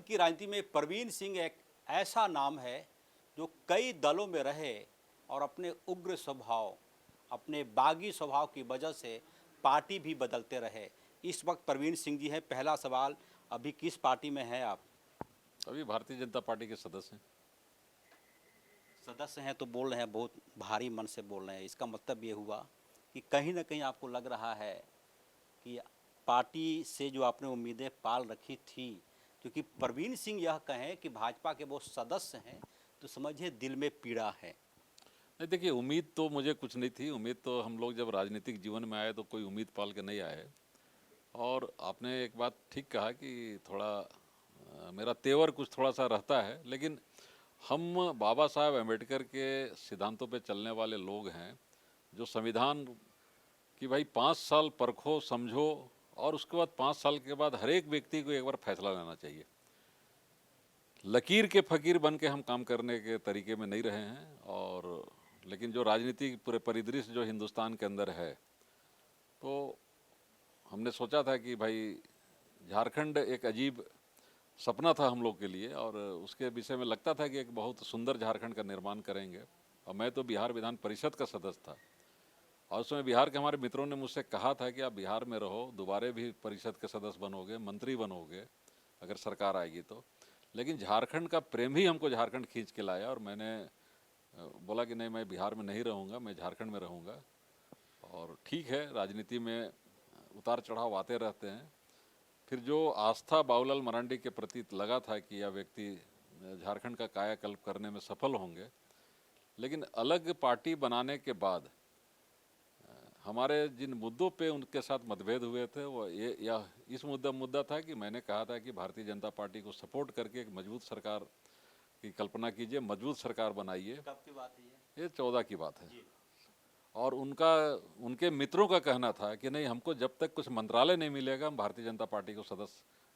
की राजनीति में प्रवीण सिंह एक ऐसा नाम है जो कई दलों में रहे और अपने उग्र स्वभाव, अपने बागी स्वभाव की वजह से पार्टी भी बदलते रहे। इस वक्त प्रवीण सिंह जी हैं। पहला सवाल, अभी किस पार्टी में हैं आप? अभी भारतीय जनता पार्टी के सदस्य हैं। सदस्य हैं तो बोल रहे हैं, बहुत भारी मन से बोल रहे हैं। इसका मतलब ये हुआ कि कहीं ना कहीं आपको लग रहा है कि पार्टी से जो आपने उम्मीदें पाल रखी थी, क्योंकि प्रवीण सिंह यह कहें कि भाजपा के वो सदस्य हैं तो समझिए दिल में पीड़ा है। नहीं, देखिए, उम्मीद तो मुझे कुछ नहीं थी। उम्मीद तो हम लोग जब राजनीतिक जीवन में आए तो कोई उम्मीद पाल के नहीं आए। और आपने एक बात ठीक कहा कि थोड़ा मेरा तेवर कुछ थोड़ा सा रहता है, लेकिन हम बाबा साहब अम्बेडकर के सिद्धांतों पे चलने वाले लोग हैं, जो संविधान कि भाई 5 साल परखो समझो और उसके बाद 5 साल के बाद हर एक व्यक्ति को एक बार फैसला लेना चाहिए। लकीर के फकीर बन के हम काम करने के तरीके में नहीं रहे हैं। और लेकिन जो राजनीतिक पूरे परिदृश्य जो हिंदुस्तान के अंदर है, तो हमने सोचा था कि भाई झारखंड एक अजीब सपना था हम लोग के लिए, और उसके विषय में लगता था कि एक बहुत सुंदर झारखंड का निर्माण करेंगे। और मैं तो बिहार विधान परिषद का सदस्य था, और उस समय बिहार के हमारे मित्रों ने मुझसे कहा था कि आप बिहार में रहो, दोबारा भी परिषद के सदस्य बनोगे, मंत्री बनोगे अगर सरकार आएगी तो। लेकिन झारखंड का प्रेम ही हमको झारखंड खींच के लाया, और मैंने बोला कि नहीं, मैं बिहार में नहीं रहूँगा, मैं झारखंड में रहूँगा। और ठीक है, राजनीति में उतार चढ़ाव आते रहते हैं। फिर जो आस्था बाबूलाल मरांडी के प्रति लगा था कि यह व्यक्ति झारखंड का कायाकल्प करने में सफल होंगे, लेकिन अलग पार्टी बनाने के बाद हमारे जिन मुद्दों पे उनके साथ मतभेद हुए थे, वो ये यह इस मुद्दा था कि मैंने कहा था कि भारतीय जनता पार्टी को सपोर्ट करके एक मजबूत सरकार की कल्पना कीजिए, मजबूत सरकार बनाइए। कब की बात है ये 14 की बात है। जी? और उनके मित्रों का कहना था कि नहीं, हमको जब तक कुछ मंत्रालय नहीं मिलेगा हम भारतीय जनता पार्टी को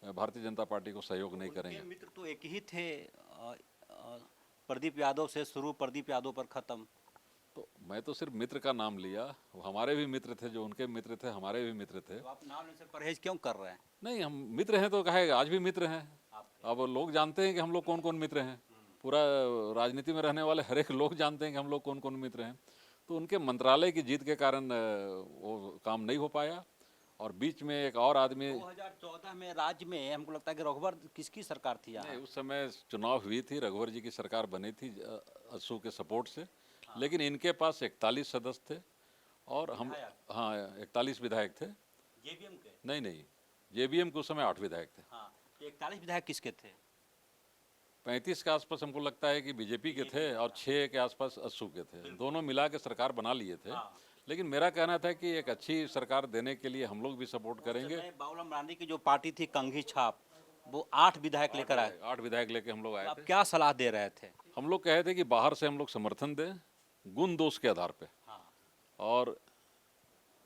भारतीय जनता पार्टी को सहयोग नहीं उनके करेंगे। मित्र तो एक ही थे, प्रदीप यादव से शुरू, प्रदीप यादव पर खत्म। तो मैं तो सिर्फ मित्र का नाम लिया, वो हमारे भी मित्र थे, जो उनके मित्र थे हमारे भी मित्र थे। तो आप नाम लेने से परहेज क्यों कर रहे हैं? नहीं, हम मित्र हैं तो कहे, आज भी मित्र हैं। आपके अब लोग जानते हैं कि हम लोग कौन कौन मित्र हैं। पूरा राजनीति में रहने वाले हर एक लोग जानते हैं कि हम लोग कौन कौन मित्र हैं। तो उनके मंत्रालय की जीत के कारण वो काम नहीं हो पाया। और बीच में एक और आदमी। 2014 में राज्य में हमको लगता है कि रघुवर किसकी सरकार थी नहीं, यहाँ? उस समय चुनाव हुई थी, रघुवर जी की सरकार बनी थी अस्सू के सपोर्ट से। लेकिन इनके पास 41 सदस्य थे और हम, विधायक? हाँ, 41 विधायक थे। जेबीएम के? नहीं नहीं, जेबीएम के उस समय 8 विधायक थे। हाँ, तो 41 विधायक किसके थे? 35 के आसपास हमको लगता है कि बीजेपी के थे, और 6 के आसपास अस्सू के थे। दोनों मिला के सरकार बना लिए थे। हाँ। लेकिन मेरा कहना था कि एक अच्छी सरकार देने के लिए हम लोग भी सपोर्ट करेंगे। बाबूलाल मरांडी की जो पार्टी थी कंघी छाप, वो 8 विधायक लेकर आए। 8 विधायक लेके हम लोग तो आए आप थे। क्या सलाह दे रहे थे? हम लोग कहे थे कि बाहर से हम लोग समर्थन दें, गुण दोष के आधार पे। हाँ। और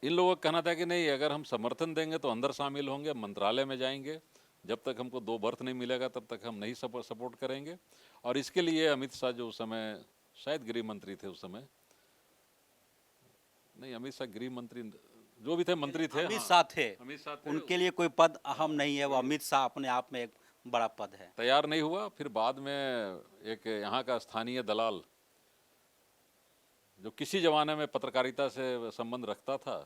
इन लोगों का कहना था कि नहीं, अगर हम समर्थन देंगे तो अंदर शामिल होंगे, मंत्रालय में जाएंगे, जब तक हमको 2 बर्थ नहीं मिलेगा तब तक हम नहीं सपोर्ट करेंगे। और इसके लिए अमित शाह, जो उस समय शायद गृह मंत्री थे उस समय, नहीं, अमित शाह गृह मंत्री, जो भी थे मंत्री थे, अमित हाँ, शाह थे। अमित शाह थे। उनके लिए कोई पद अहम नहीं है, वो अमित शाह अपने आप में एक बड़ा पद है। तैयार नहीं हुआ। फिर बाद में एक यहाँ का स्थानीय दलाल, जो किसी जमाने में पत्रकारिता से संबंध रखता था,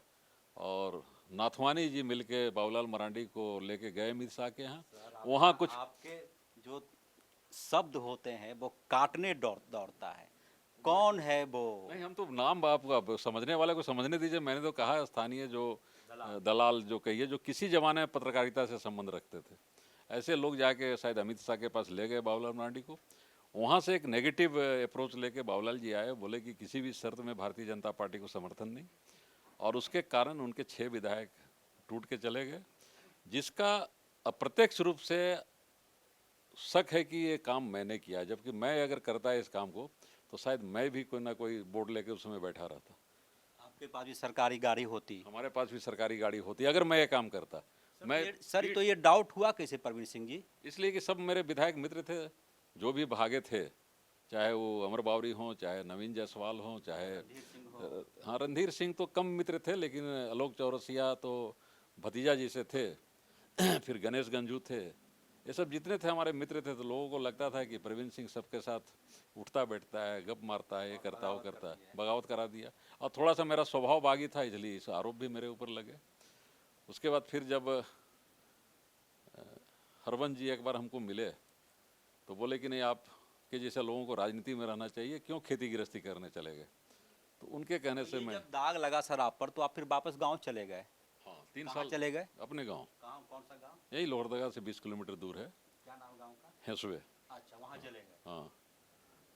और नाथवानी जी मिलके बाबूलाल मरांडी को लेके गए अमित शाह के यहाँ। वहाँ कुछ आपके जो शब्द होते हैं वो काटने दौड़ता है। कौन है वो? नहीं, हम तो नाम आपको समझने वाले को समझने दीजिए। मैंने तो कहा स्थानीय जो दलाल जो कहिए, जो किसी जमाने में पत्रकारिता से संबंध रखते थे, ऐसे लोग जाके शायद अमित शाह के पास ले गए बाबूलाल मरांडी को। वहाँ से एक नेगेटिव अप्रोच लेके बाबूलाल जी आए, बोले कि किसी भी शर्त में भारतीय जनता पार्टी को समर्थन नहीं। और उसके कारण उनके 6 विधायक टूट के चले गए, जिसका अप्रत्यक्ष रूप से शक है कि ये काम मैंने किया। जबकि मैं अगर करता है इस काम को तो शायद मैं भी कोई ना कोई बोर्ड लेके उस समय बैठा रहता। आपके पास भी सरकारी गाड़ी होती। हमारे पास भी सरकारी गाड़ी होती अगर मैं ये काम करता। मैं सर, तो ये डाउट हुआ कैसे प्रवीण सिंह जी? इसलिए कि सब मेरे विधायक मित्र थे, जो भी भागे थे, चाहे वो अमर बावरी हों, चाहे नवीन जायसवाल हों, चाहे हाँ, रणधीर सिंह तो कम मित्र थे, लेकिन आलोक चौरसिया तो भतीजा जी से थे। फिर गणेश गंजू थे, ये सब जितने थे हमारे मित्र थे, तो लोगों को लगता था कि प्रवीण सिंह सबके साथ उठता बैठता है, गप मारता है, ये करता है वो करता है, बगावत करा दिया। और थोड़ा सा मेरा स्वभाव बागी था, इसलिए इस आरोप भी मेरे ऊपर लगे। उसके बाद फिर जब हरवंश जी एक बार हमको मिले तो बोले कि नहीं, आप के जैसे लोगों को राजनीति में रहना चाहिए, क्यों खेती गृहस्थी करने चले गए। तो उनके कहने से ये मैं, जब दाग लगा सर आप पर, तो आप फिर वापस गांव चले गए? हाँ 3 कहाँ साल चले गए? अपने गांव, कहाँ, कौन सा गांव? यही लोहरदगा से 20 किलोमीटर दूर है, क्या नाम गांव का? हेसुए। अच्छा, वहाँ चले गए। हाँ,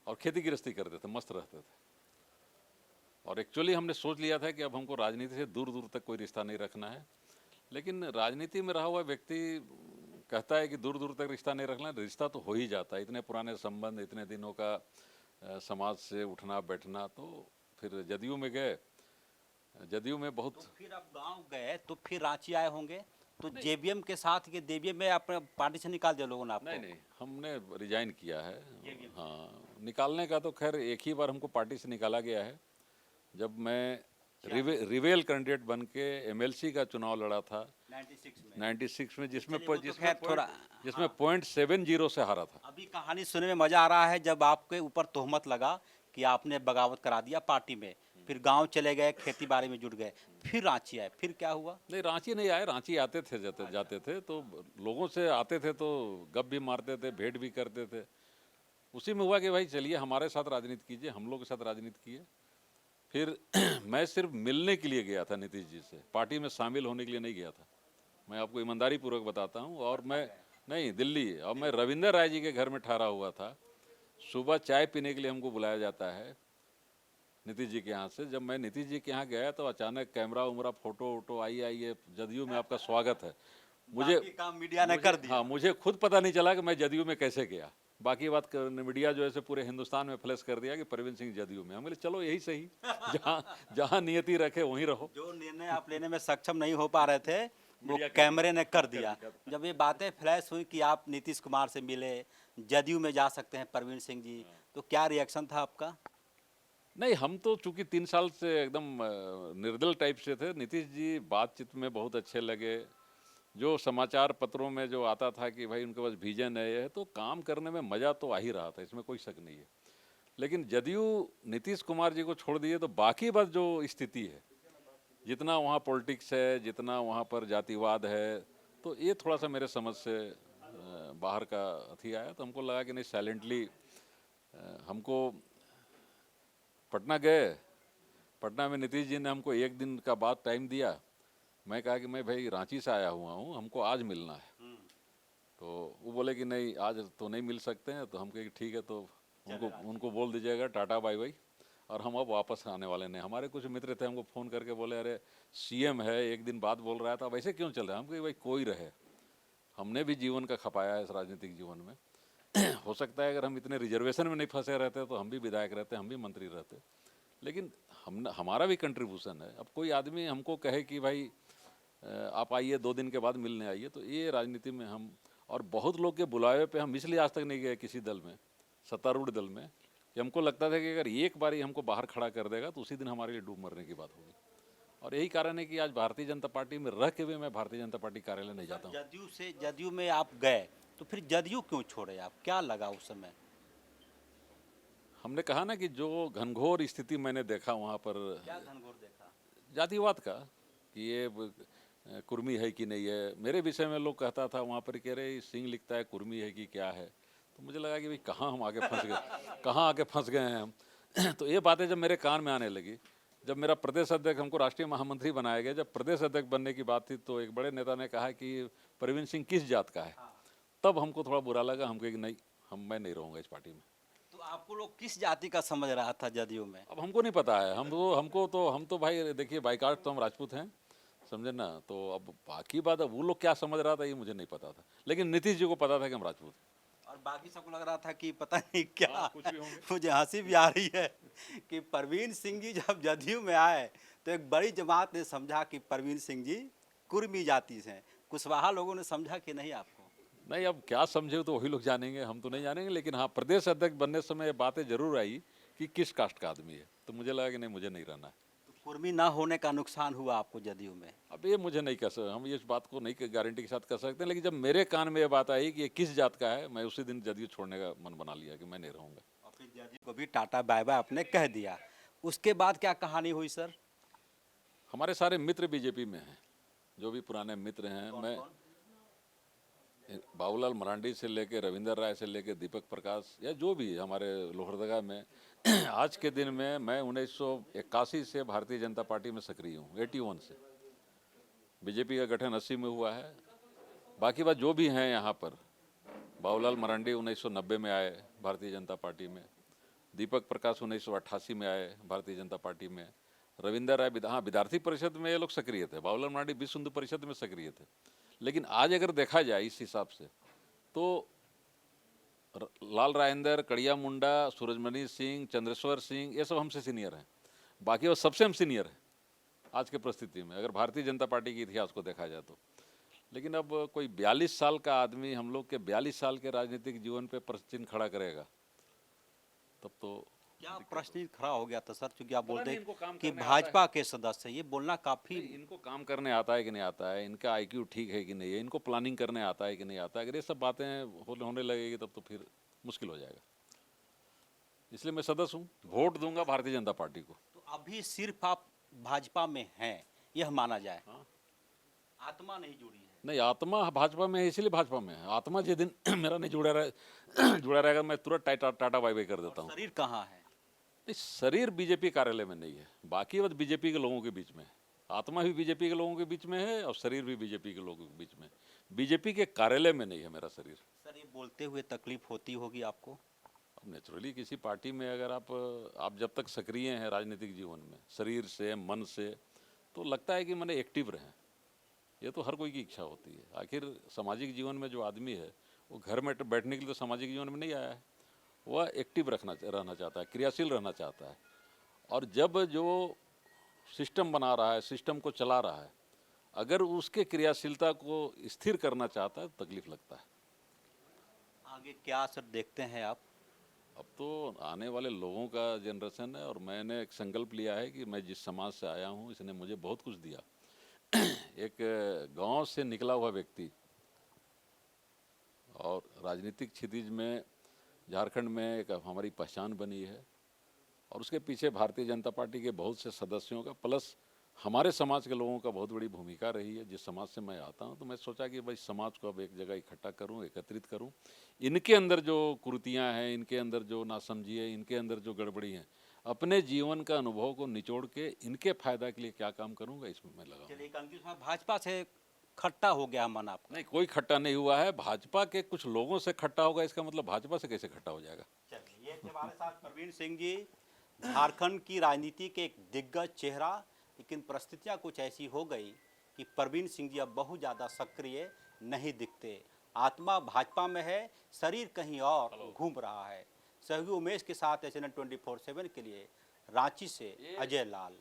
और खेती गृहस्थी करते थे, मस्त रहते थे। और एक्चुअली हमने सोच लिया था कि अब हमको राजनीति से दूर दूर तक कोई रिश्ता नहीं रखना है। लेकिन राजनीति में रहा हुआ व्यक्ति कहता है कि दूर दूर तक रिश्ता नहीं रखना, रिश्ता तो हो ही जाता है। इतने पुराने संबंध, इतने दिनों का समाज से उठना बैठना। तो फिर जदयू में गए, जदयू में बहुत। तो फिर आप गांव गए तो फिर रांची आए होंगे, तो जेबीएम के साथ ये जेबीएम में अपने पार्टी से निकाल दिया लोगों ने आपको? नहीं नहीं, हमने रिजाइन किया है। JVM। हाँ, निकालने का तो खैर एक ही बार हमको पार्टी से निकाला गया है, जब मैं रिवेल कैंडिडेट बन के एमएलसी का चुनाव लड़ा था 96 में, जिसमें चलिए, वो तो खैर जिसमें .70 से हारा था। अभी कहानी सुनने में मजा आ रहा है, जब आपके ऊपर तोहमत लगा कि आपने बगावत करा दिया पार्टी में, फिर गांव चले गए, खेती बाड़ी में जुट गए, फिर रांची आए, फिर क्या हुआ? नहीं, रांची नहीं आए, रांची आते थे, जाते थे तो लोगों से आते थे, तो गप भी मारते थे, भेंट भी करते थे। उसी में हुआ कि भाई चलिए हमारे साथ राजनीति कीजिए, हम लोग के साथ राजनीति किए। फिर मैं सिर्फ मिलने के लिए गया था नीतीश जी से, पार्टी में शामिल होने के लिए नहीं गया था। मैं आपको ईमानदारी पूर्वक बताता हूँ। और मैं नहीं, दिल्ली, और मैं रविंदर राय जी के घर में ठहरा हुआ था। सुबह चाय पीने के लिए हमको बुलाया जाता है नीतीश जी के यहाँ से। जब मैं नीतीश जी के यहाँ गया तो अचानक कैमरा उमरा, फोटो वोटो, आइए जदयू में आपका स्वागत है। बाकी काम मीडिया ने कर दिया। हाँ, मुझे खुद पता नहीं चला कि मैं जदयू में कैसे गया। बाकी बात मीडिया जो है पूरे हिंदुस्तान में फ्लैश कर दिया कि प्रवीण सिंह जदयू में। हम बोले चलो यही सही, जहाँ नियति रखे वहीं रहो। जो निर्णय आप लेने में सक्षम नहीं हो पा रहे थे, वो कैमरे ने कर दिया। जब ये बातें फ्लैश हुई कि आप नीतीश कुमार से मिले, जदयू में जा सकते हैं प्रवीण सिंह जी, तो क्या रिएक्शन था आपका? नहीं, हम तो चूंकि 3 साल से एकदम निर्दल टाइप से थे। नीतीश जी बातचीत में बहुत अच्छे लगे। जो समाचार पत्रों में जो आता था कि भाई उनके पास विजन है, ये तो काम करने में मज़ा तो आ ही रहा था, इसमें कोई शक नहीं है। लेकिन जदयू नीतीश कुमार जी को छोड़ दिए तो बाकी बात जो स्थिति है, जितना वहाँ पॉलिटिक्स है, जितना वहाँ पर जातिवाद है, तो ये थोड़ा सा मेरे समझ से बाहर का अथी आया। तो हमको लगा कि नहीं, साइलेंटली हमको पटना गए। पटना में नीतीश जी ने हमको 1 दिन का बाद टाइम दिया। मैं कहा कि मैं भाई रांची से आया हुआ हूँ, हमको आज मिलना है। तो वो बोले कि नहीं, आज तो नहीं मिल सकते हैं। तो हम कहे कि ठीक है, तो उनको बोल दीजिएगा टाटा बाय बाय, और हम अब वापस आने वाले नहीं। हमारे कुछ मित्र थे, हमको फ़ोन करके बोले अरे सीएम है, 1 दिन बाद बोल रहा है, तो अब ऐसे क्यों चल रहा है। हम कहे भाई कोई रहे, हमने भी जीवन का खपाया है इस राजनीतिक जीवन में। हो सकता है अगर हम इतने रिजर्वेशन में नहीं फंसे रहते तो हम भी विधायक रहते, हम भी मंत्री रहते। लेकिन हमारा भी कंट्रीब्यूशन है। अब कोई आदमी हमको कहे कि भाई आप आइए 2 दिन के बाद मिलने आइए, तो ये राजनीति में हम, और बहुत लोग के बुलावे पे हम इसलिए आज तक नहीं गए किसी दल में, सत्तारूढ़ दल में, कि हमको लगता था कि अगर एक बार ही हमको बाहर खड़ा कर देगा तो उसी दिन हमारे लिए डूब मरने की बात होगी। और यही कारण है कि आज भारतीय जनता पार्टी में रह के भी मैं भारतीय जनता पार्टी कार्यालय नहीं जाता हूँ। जदयू में आप गए, तो फिर जदयू क्यों छोड़े आप? क्या लगा उस समय? हमने कहा ना कि जो घनघोर स्थिति मैंने देखा वहाँ पर, क्या घनघोर देखा? जातिवाद का, कि ये कुर्मी है कि नहीं है। मेरे विषय में लोग कहता था वहाँ पर, कह रहे सिंह लिखता है, कुर्मी है कि क्या है। तो मुझे लगा कि भाई कहाँ हम आगे फंस गए, कहाँ आगे फंस गए हैं हम। तो ये बातें जब मेरे कान में आने लगी, जब मेरा प्रदेश अध्यक्ष, हमको राष्ट्रीय महामंत्री बनाया गया, जब प्रदेश अध्यक्ष बनने की बात थी, तो एक बड़े नेता ने कहा कि प्रवीण सिंह किस जात का है। तब हमको थोड़ा बुरा लगा। हम कहे कि नहीं, मैं नहीं रहूँगा इस पार्टी में। तो आपको लोग किस जाति का समझ रहा था जदयू में? अब हमको नहीं पता है। हम तो भाई देखिए, बाइकाट तो हम राजपूत हैं, समझे ना। तो अब बाकी बात, अब वो लोग क्या समझ रहा था ये मुझे नहीं पता था, लेकिन नीतीश जी को पता था कि हम राजपूत हैं। और बाकी सबको लग रहा था कि पता नहीं क्या। कुछ भी होंगे। मुझे हंसी भी आ रही है कि प्रवीण सिंह जी जब जदयू में आए तो एक बड़ी जमात ने समझा कि प्रवीण सिंह जी कुर्मी जाति से हैं, कुशवाहा लोगों ने समझा कि नहीं आपको? नहीं, अब क्या समझे तो वही लोग जानेंगे, हम तो नहीं जानेंगे। लेकिन हाँ, प्रदेश अध्यक्ष बनने समय बातें जरूर आई कि किस कास्ट का आदमी है। तो मुझे लगा कि नहीं, मुझे नहीं रहना है। तो कुर्मी ना होने का नुकसान हुआ आपको जदयू में? अब ये मुझे नहीं कह सकते, हम इस बात को नहीं गारंटी के साथ कह सकते, लेकिन जब मेरे कान में ये बात आई कि ये किस जात का है, मैं उसी दिन जदयू छोड़ने का मन बना लिया कि मैं नहीं रहूँगा। और फिर जदयू को भी टाटा बाय बाय आपने कह दिया। उसके बाद क्या कहानी हुई सर? हमारे सारे मित्र बीजेपी में हैं, जो भी पुराने मित्र हैं, मैं बाबूलाल मरांडी से लेके रविंदर राय से लेके दीपक प्रकाश या जो भी हमारे लोहरदगा में आज के दिन में मैं 1981 से भारतीय जनता पार्टी में सक्रिय हूँ, 81 से। बीजेपी का गठन 80 में हुआ है। बाकी बात जो भी हैं यहाँ पर, बाबूलाल मरांडी 1990 में आए भारतीय जनता पार्टी में, दीपक प्रकाश 1988 में आए भारतीय जनता पार्टी में, रविंदर राय हाँ विद्यार्थी परिषद में ये लोग सक्रिय थे, बाबूलाल मरांडी विश्व हिंदू परिषद में सक्रिय थे। लेकिन आज अगर देखा जाए इस हिसाब से तो लाल राजेंद्र, कड़िया मुंडा, सूरजमणि सिंह, चंद्रेश्वर सिंह, ये सब हमसे सीनियर हैं। बाकी वो सबसे हम सीनियर हैं आज के परिस्थिति में, अगर भारतीय जनता पार्टी के इतिहास को देखा जाए तो। लेकिन अब कोई 42 साल का आदमी हम लोग के 42 साल के राजनीतिक जीवन पे प्रश्न चिन्ह खड़ा करेगा, तब तो क्या प्रश्न खड़ा हो गया था सर? क्योंकि आप बोलते इनको काम हैं कि करने भाजपा के सदस्य, ये बोलना काफी इनको काम करने आता है कि नहीं आता है, इनका आईक्यू ठीक है कि नहीं है, इनको प्लानिंग करने आता है कि नहीं आता है, अगर ये सब बातें होने लगेगी तब तो फिर मुश्किल हो जाएगा। इसलिए मैं सदस्य हूँ, वोट दूंगा भारतीय जनता पार्टी को। तो अभी सिर्फ आप भाजपा में हैं, यह माना जाए? हाँ। आत्मा नहीं जुड़ी है? नहीं, आत्मा भाजपा में है, इसीलिए भाजपा में है। आत्मा जिस दिन मेरा नहीं जुड़ा रहेगा मैं तुरंत टाटा बाय बाय कर देता हूँ। शरीर कहाँ है? इस शरीर बीजेपी कार्यालय में नहीं है, बाकी बात बीजेपी के लोगों के बीच में है। आत्मा भी बीजेपी के लोगों के बीच में है और शरीर भी बीजेपी के लोगों के बीच में। बीजेपी के कार्यालय में नहीं है मेरा शरीर। सर, ये बोलते हुए तकलीफ होती होगी आपको? अब नेचुरली किसी पार्टी में अगर आप जब तक सक्रिय हैं राजनीतिक जीवन में, शरीर से मन से, तो लगता है कि मैंने एक्टिव रहें। ये तो हर कोई की इच्छा होती है। आखिर सामाजिक जीवन में जो आदमी है वो घर में बैठने के लिए तो सामाजिक जीवन में नहीं आया है, वह एक्टिव रहना चाहता है, क्रियाशील रहना चाहता है। और जब जो सिस्टम बना रहा है, सिस्टम को चला रहा है, अगर उसके क्रियाशीलता को स्थिर करना चाहता है तो तकलीफ लगता है। आगे क्या सर देखते हैं आप? अब तो आने वाले लोगों का जनरेशन है और मैंने एक संकल्प लिया है कि मैं जिस समाज से आया हूँ इसने मुझे बहुत कुछ दिया। एक गांव से निकला हुआ व्यक्ति और राजनीतिक क्षितिज में झारखंड में एक हमारी पहचान बनी है और उसके पीछे भारतीय जनता पार्टी के बहुत से सदस्यों का प्लस हमारे समाज के लोगों का बहुत बड़ी भूमिका रही है। जिस समाज से मैं आता हूं तो मैं सोचा कि भाई समाज को अब एक जगह इकट्ठा करूं, एकत्रित करूं। इनके अंदर जो कुरीतियां हैं, इनके अंदर जो नासमझी है, इनके अंदर जो गड़बड़ी है, अपने जीवन का अनुभव को निचोड़ के इनके फायदा के लिए क्या काम करूंगा इसमें मैं लगा। चलिए, भाजपा से खट्टा हो गया मन आपका? नहीं, कोई खट्टा नहीं हुआ है। भाजपा के कुछ लोगों से खट्टा होगा, इसका मतलब भाजपा से कैसे खट्टा हो जाएगा? चलिए, ये थे हमारे साथ प्रवीण सिंह जी, झारखंड की राजनीति के एक दिग्गज चेहरा। लेकिन परिस्थितियां कुछ ऐसी हो गई कि प्रवीण सिंह जी अब बहुत ज़्यादा सक्रिय नहीं दिखते। आत्मा भाजपा में है, शरीर कहीं और घूम रहा है। सहयोगी उमेश के साथ SNN 24/7 के लिए रांची से अजय लाल।